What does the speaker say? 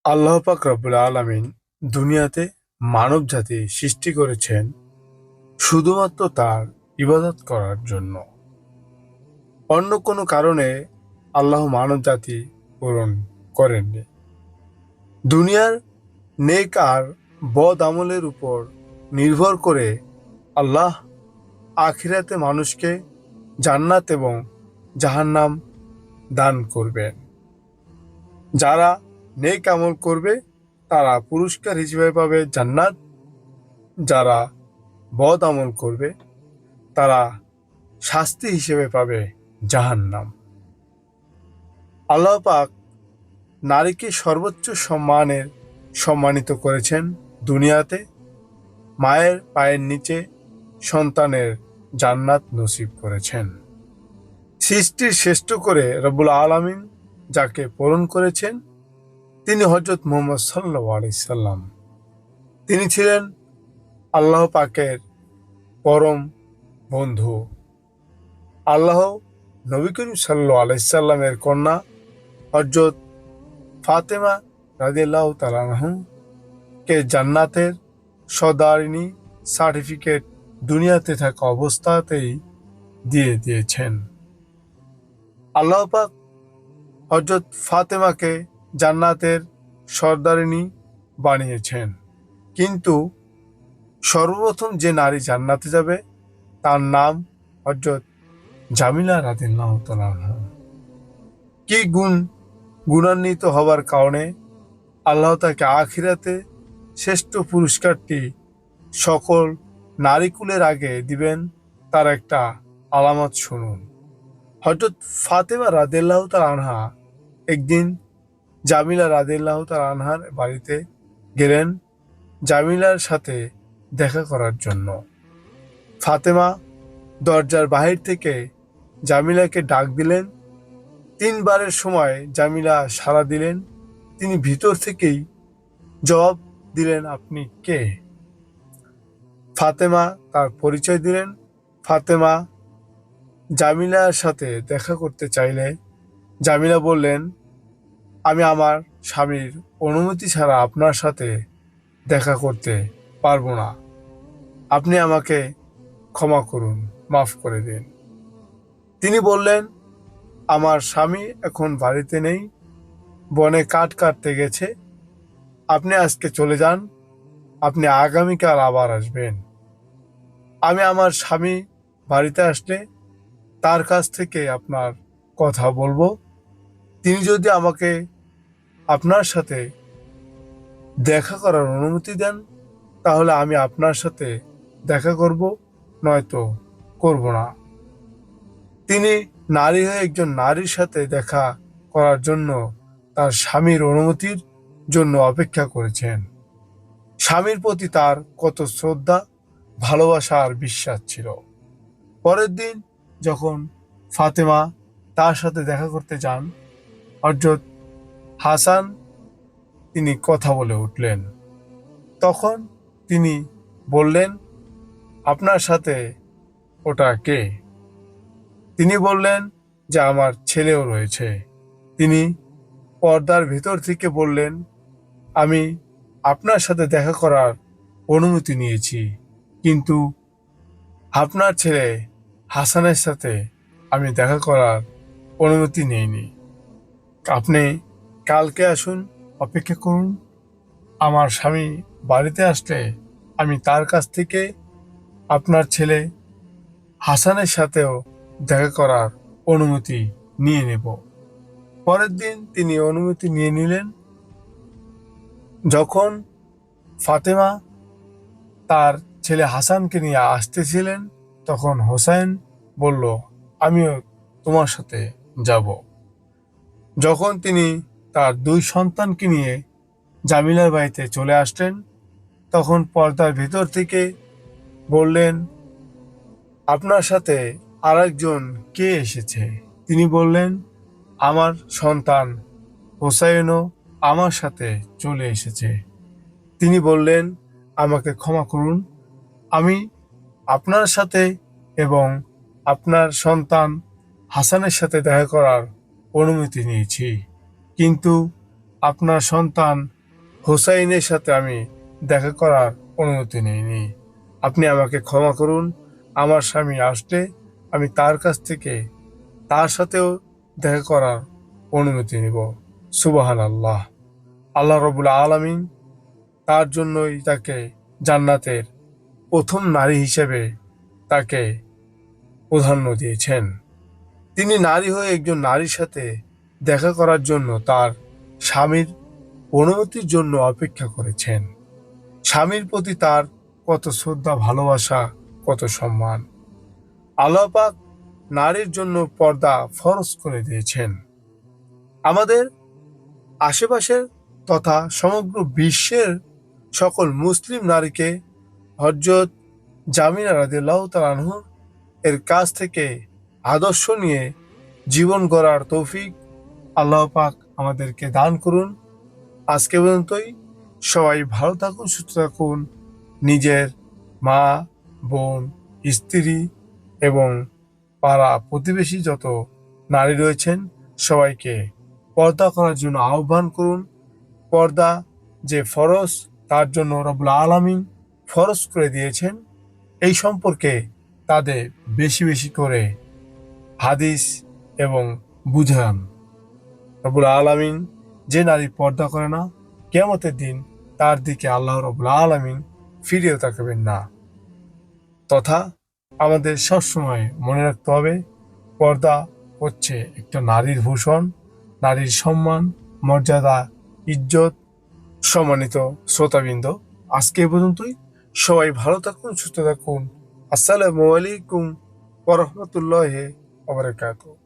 আল্লাহ পাক রব্বুল আলামিন দুনিয়াতে মানব জাতি সৃষ্টি করেছেন শুধুমাত্র তার ইবাদত করার জন্য। অন্য কোনো কারণে আল্লাহ মানব জাতি পূরণ করেননি। দুনিয়ার নেক আর বদ আমলের উপর নির্ভর করে আল্লাহ আখিরাতে মানুষকে জান্নাত এবং জাহান্নাম দান করবেন। যারা নেক আমল করবে তারা পুরস্কার হিসেবে পাবে জান্নাত, যারা বদ আমল করবে তারা শাস্তি হিসেবে পাবে জাহান্নাম। আল্লাহ পাক নারীকে সর্বোচ্চ সম্মানিত করেছেন দুনিয়াতে। মায়ের পায়ের নিচে সন্তানের জান্নাত নসিব করেছেন। সৃষ্টির শ্রেষ্ঠ করে রব্বুল আলামিন যাকে পূরণ করেছেন তিনি হযরত মুহাম্মদ সাল্লাল্লাহু আলাইহি সাল্লাম। তিনি ছিলেন আল্লাহ পাকের পরম বন্ধু। আল্লাহ নবী করিম সাল্লাল্লাহু আলাইহি সাল্লামের কন্যা হযরত ফাতেমা রাদিয়াল্লাহু তাআলা আনহা কে জান্নাতের সদারিনী সার্টিফিকেট দুনিয়াতে থাকা অবস্থাতেই দিয়ে দিয়েছেন। আল্লাহ পাক হযরত ফাতেমাকে জান্নাতের সর্দারিনী বানিয়েছেন, কিন্তু সর্বপ্রথম যে নারী জান্নাতে যাবে তার নাম হযরত জামিলা রাদিয়াল্লাহু তাআলা আনহা। কি গুণান্বিত হবার কারণে আল্লাহ তাকে আখিরাতে শ্রেষ্ঠ পুরস্কারটি সকল নারীকুলের আগে দিবেন তার একটা আলামত শুনুন। হযরত ফাতেমা রাদিয়াল্লাহু তাআলা আনহা একদিন জামিলা রাদিয়াল্লাহু তাআলা আনহার বাড়িতে গেলেন জামিলার সাথে দেখা করার জন্য। ফাতেমা দরজার বাহির থেকে জামিলাকে ডাক দিলেন। তিনবারের সময় জামিলা সাড়া দিলেন। তিনি ভিতর থেকেই জবাব দিলেন, আপনি কে? ফাতেমা তার পরিচয় দিলেন। ফাতেমা জামিলার সাথে দেখা করতে চাইলে জামিলা বললেন, আমি আমার স্বামীর অনুমতি ছাড়া আপনার সাথে দেখা করতে পারবো না। আপনি আমাকে ক্ষমা করুন, মাফ করে দিন। তিনি বললেন, আমার স্বামী এখন বাড়িতে নেই, বনে কাঠ কাটতে গেছে। আপনি আজকে চলে যান, আপনি আগামীকাল আবার আসবেন। আমি আমার স্বামী বাড়িতে আসলে তার কাছ থেকে আপনার কথা বলবো। তিনি যদি আমাকে আপনার সাথে দেখা করার অনুমতি দেন তাহলে আমি আপনার সাথে দেখা করব, নয়তো করব না। তিনি নারী হয়ে একজন নারীর সাথে দেখা করার জন্য তার স্বামীর অনুমতির জন্য অপেক্ষা করেছেন। স্বামীর প্রতি তার কত শ্রদ্ধা, ভালোবাসা আর বিশ্বাস ছিল। পরের দিন যখন ফাতেমা তার সাথে দেখা করতে যান, হযরত হাসান তিনি কথা বলে উঠলেন। তখন তিনি বললেন, আপনার সাথে ওটা কে? তিনি বললেন যে আমার ছেলেও রয়েছে। তিনি পর্দার ভেতর থেকে বললেন, আমি আপনার সাথে দেখা করার অনুমতি নিয়েছি, কিন্তু আপনার ছেলে হাসানের সাথে আমি দেখা করার অনুমতি নেইনি। আপনি কালকে আসুন, অপেক্ষা করুন। আমার স্বামী বাড়িতে আসলে আমি তার কাছ থেকে আপনার ছেলে হাসানের সাথেও দেখা করার অনুমতি নিয়ে নেব। পরের দিন তিনি অনুমতি নিয়ে নিলেন। যখন ফাতেমা তার ছেলে হাসানকে নিয়ে আসতেছিলেন তখন হোসেন বলল, আমিও তোমার সাথে যাব। যখন তিনি তার দুই সন্তানকে নিয়ে জামিলার বাড়িতে চলে আসলেন তখন পর্দার ভেতর থেকে বললেন, আপনার সাথে আরেকজন কে এসেছে? তিনি বললেন, আমার সন্তান হোসাইনও আমার সাথে চলে এসেছে। তিনি বললেন, আমাকে ক্ষমা করুন, আমি আপনার সাথে এবং আপনার সন্তান হাসানের সাথে দেখা করার অনুমতি নিয়েছি, কিন্তু আপনার সন্তান হোসাইনের সাথে আমি দেখা করার অনুমতি নেইনি। আপনি আমাকে ক্ষমা করুন। আমার স্বামী আসলে আমি তার কাছ থেকে তার সাথেও দেখা করার অনুমতি নিব। সুবহান আল্লাহ। আল্লাহ রবুল আলামিন তার জন্যই তাকে জান্নাতের প্রথম নারী হিসেবে তাকে প্রাধান্য দিয়েছেন। তিনি নারী হয়ে একজন নারীর সাথে দেখা করার জন্য তার স্বামীর অনুমতির জন্য অপেক্ষা করেছেন। স্বামীর প্রতি তার কত শ্রদ্ধা, ভালোবাসা, কত সম্মান। আল্লাহ পাক নারীর জন্য পর্দা ফরজ করে দিয়েছেন। আমাদের আশেপাশের তথা সমগ্র বিশ্বের সকল মুসলিম নারীকে হযরত জামিলা রাদিয়াল্লাহু তাআলা আনহু এর কাছ থেকে আদর্শ নিয়ে জীবন গড়ার তৌফিক আল্লাহ পাক আমাদেরকে দান করুন। আজকে পর্যন্তই। সবাই ভালো থাকুন, সুস্থ থাকুন। নিজের মা, বোন, স্ত্রী এবং পাড়া প্রতিবেশী যত নারী রয়েছেন সবাইকে পর্দা করার জন্য আহ্বান করুন। পর্দা যে ফরজ, তার জন্য রব্বুল আলামিন ফরজ করে দিয়েছেন। এই সম্পর্কে তাদের বেশি বেশি করে হাদিস এবং বুঝান। রব্বুল আলামিন যে নারী পর্দা করে না, কিয়ামতের দিন তার দিকে আল্লাহ রব্বুল আলামিন ফিরেও তাকাবেন না। তথা আমাদের সবসময় মনে রাখতে হবে, পর্দা হচ্ছে একটা নারীর ভূষণ, নারীর সম্মান, মর্যাদা, ইজ্জত। সম্মানিত শ্রোতাবৃন্দ, আজকে এ পর্যন্তই। সবাই ভালো থাকুন, সুস্থ থাকুন। আসসালামু আলাইকুম ওয়া রাহমাতুল্লাহি ওয়া বারাকাতুহু।